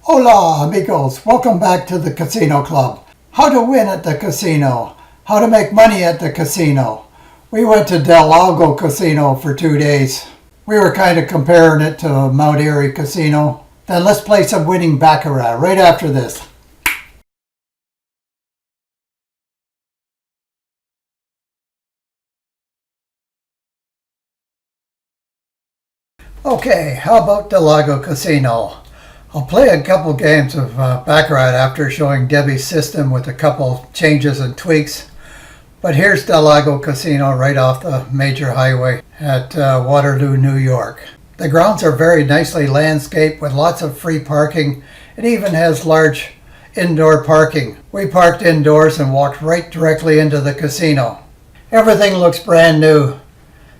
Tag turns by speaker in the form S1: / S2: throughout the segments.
S1: Hola amigos, welcome back to the Casino Club. How to win at the casino, how to make money at the casino. We went to Lago Casino for 2 days. We were kind of comparing it to Mount Airy Casino. Then let's play some winning Baccarat right after this. Okay, how about the Lago Casino? I'll play a couple games of Baccarat after showing Debbie's system with a couple changes and tweaks. But here's the Lago Casino right off the major highway at Waterloo, New York. The grounds are very nicely landscaped with lots of free parking. It even has large indoor parking. We parked indoors and walked right directly into the casino. Everything looks brand new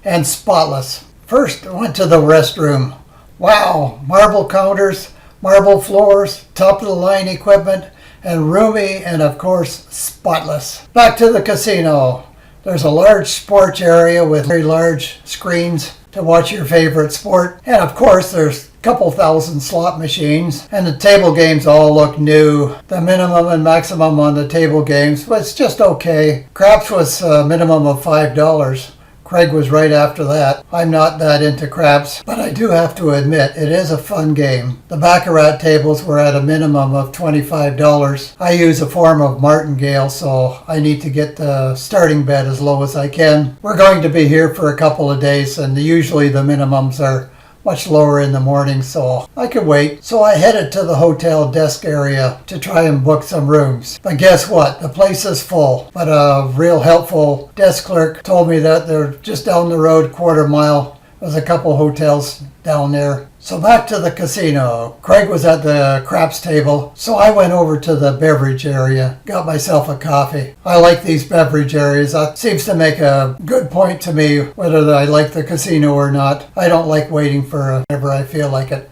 S1: and spotless. First, I went to the restroom. Wow, marble counters, marble floors, top-of-the-line equipment, and roomy and, of course, spotless. Back to the casino. There's a large sports area with very large screens to watch your favorite sport. And, of course, there's a couple thousand slot machines. And the table games all look new. The minimum and maximum on the table games was just okay. Craps was a minimum of $5. Craig was right after that. I'm not that into craps, but I do have to admit it is a fun game. The Baccarat tables were at a minimum of $25. I use a form of martingale, so I need to get the starting bet as low as I can. We're going to be here for a couple of days, and usually the minimums are much lower in the morning, so I could wait. So I headed to the hotel desk area to try and book some rooms. But guess what? The place is full. But a real helpful desk clerk told me that they're just down the road, quarter mile. There's a couple hotels down there. So back to the casino. Craig was at the craps table, so I went over to the beverage area, got myself a coffee. I like these beverage areas. That seems to make a good point to me whether I like the casino or not. I don't like waiting for whenever I feel like it.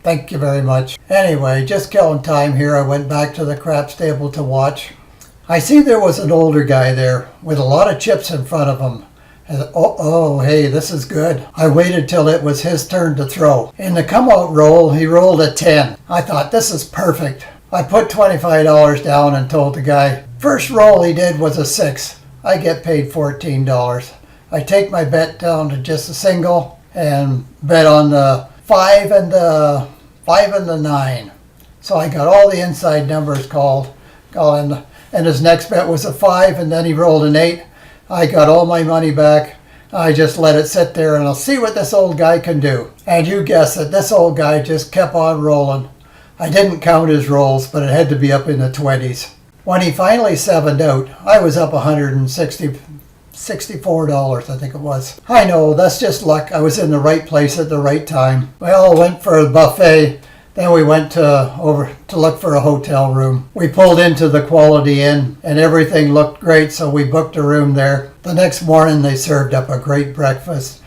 S1: Thank you very much. Anyway, just killing time here. I went back to the craps table to watch. I see there was an older guy there with a lot of chips in front of him. Hey, this is good. I waited till it was his turn to throw. In the come-out roll, he rolled a 10. I thought, this is perfect. I put $25 down and told the guy, first roll he did was a 6. I get paid $14. I take my bet down to just a single and bet on the 5 and the 9. So I got all the inside numbers called and his next bet was a 5, and then he rolled an 8. I got all my money back. I just let it sit there and I'll see what this old guy can do. And you guessed it, this old guy just kept on rolling. I didn't count his rolls, but it had to be up in the 20s. When he finally sevened out, I was up $64, I think it was. I know, that's just luck. I was in the right place at the right time. We all went for a buffet. Then we went over to look for a hotel room. We pulled into the Quality Inn and everything looked great, so we booked a room there. The next morning they served up a great breakfast.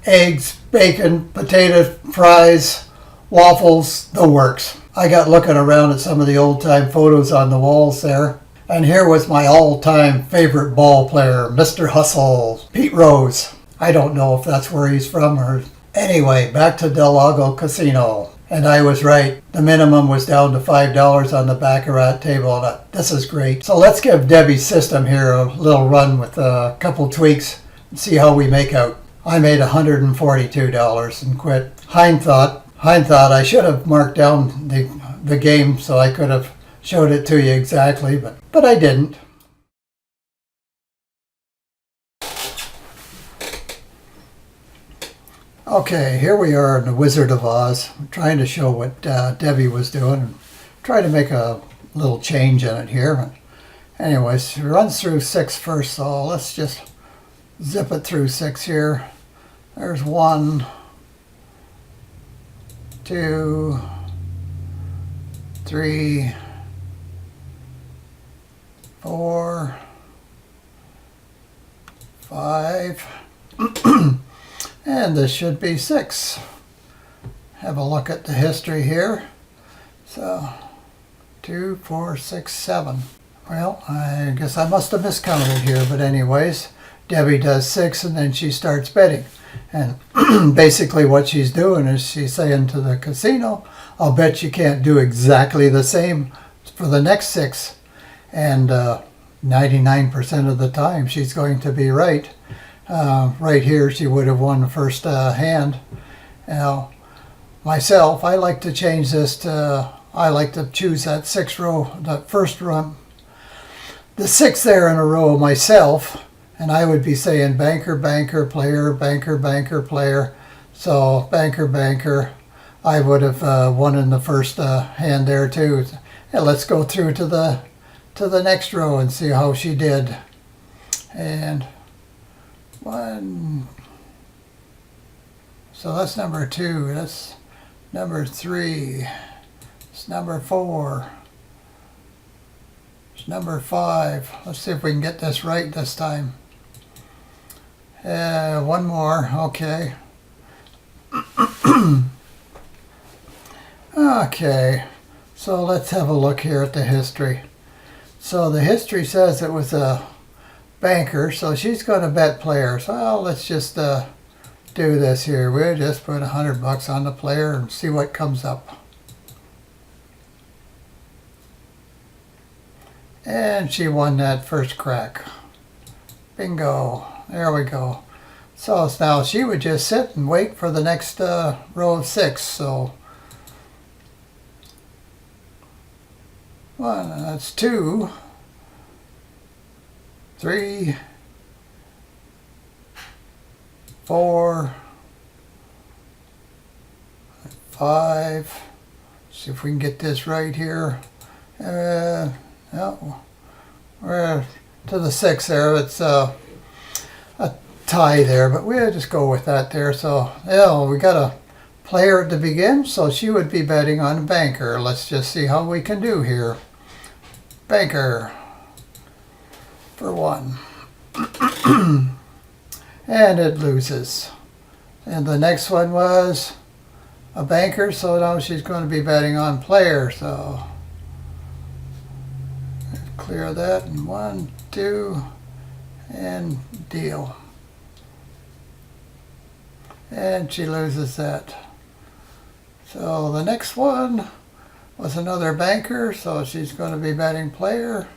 S1: Eggs, bacon, potato fries, waffles, the works. I got looking around at some of the old-time photos on the walls there. And here was my all-time favorite ball player, Mr. Hustle, Pete Rose. I don't know if that's where he's from or... Anyway, back to Del Lago Casino. And I was right. The minimum was down to $5 on the Baccarat table. And this is great. So let's give Debbie's system here a little run with a couple tweaks and see how we make out. I made $142 and quit. Hindthought I should have marked down the game so I could have showed it to you exactly, but I didn't. Okay, here we are in the Wizard of Oz. I'm trying to show what Debbie was doing and try to make a little change in it here. Anyways, it runs through 6 first, so let's just zip it through 6 here. There's 1, 2, 3, 4, 5. And this should be 6. Have a look at the history here. So 2, 4, 6, 7. Well, I guess I must have miscounted here, but anyways, Debbie does 6, and then she starts betting. And basically what she's doing is she's saying to the casino, I'll bet you can't do exactly the same for the next 6. And 99% of the time she's going to be right. Right here she would have won the first hand. Now, myself, I like to change this to, I like to choose that 6th row, that first run, the 6th there in a row myself, and I would be saying banker, banker, player, banker, banker, player. So banker, banker, I would have won in the first hand there too. Yeah, let's go through to the next row and see how she did. And 1. So that's number 2. That's number 3. It's number 4. It's number 5. Let's see if we can get this right this time. One more. Okay. Okay. So let's have a look here at the history. So the history says it was a banker, so she's going to bet player. So well, let's just do this here. We'll just put $100 on the player and see what comes up. And she won that first crack. Bingo. There we go. So now she would just sit and wait for the next row of 6. So 1, that's 2, 3, 4, 5. See if we can get this right here. No, we're to the 6 there. It's a tie there, but we'll just go with that there. So yeah, we got a player to begin, so she would be betting on banker. Let's just see how we can do here. Banker for 1. And it loses. And the next one was a banker, so now she's going to be betting on player. So clear that, and 1, 2, and deal. And she loses that. So the next one was another banker, so she's going to be betting player.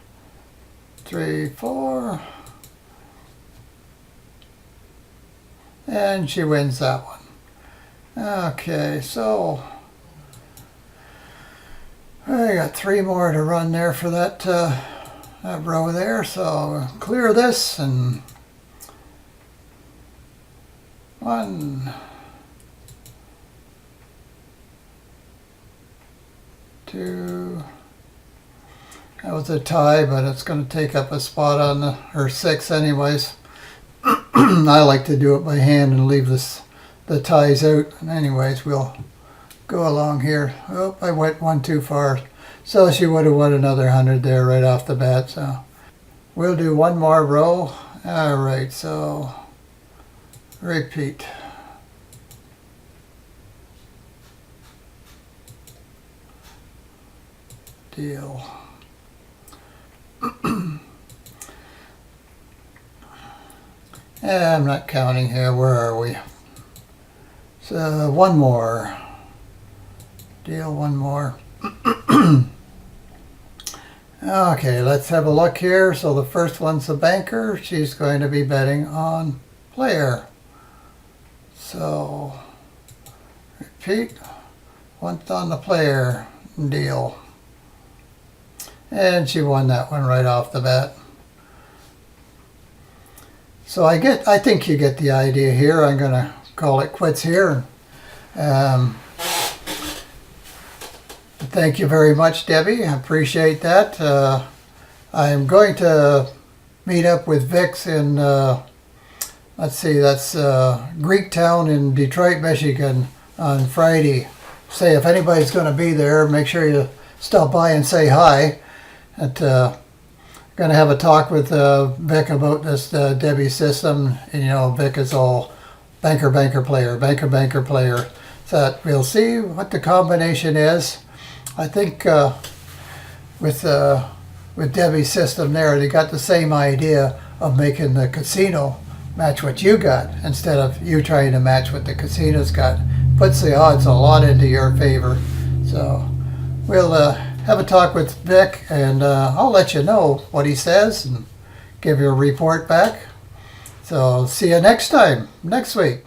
S1: 3, 4. And she wins that one. Okay, so I got 3 more to run there for that row there. So clear this, and 1, 2. That was a tie, but it's going to take up a spot on her 6 anyways. I like to do it by hand and leave the ties out. And anyways, we'll go along here. Oh, I went 1 too far. So she would have won another 100 there right off the bat. So we'll do 1 more row. All right, so repeat. Deal. I'm not counting here. Where are we? So 1 more. Deal 1 more. Okay, let's have a look here. So the first one's a banker. She's going to be betting on player. So repeat. Once on the player. Deal. And she won that one right off the bat. So I think you get the idea here. I'm going to call it quits here. Thank you very much, Debbie. I appreciate that. I'm going to meet up with Vix in, let's see, that's Greektown in Detroit, Michigan on Friday. Say if anybody's going to be there, make sure you stop by and say hi. Going to have a talk with Vic about this Debbie system. And, you know, Vic is all banker, banker, player, banker, banker, player. So we'll see what the combination is. I think with Debbie's system there, they got the same idea of making the casino match what you got instead of you trying to match what the casino's got. Puts the odds a lot into your favor. So we'll have a talk with Vic, and I'll let you know what he says and give you a report back. So see you next time, next week.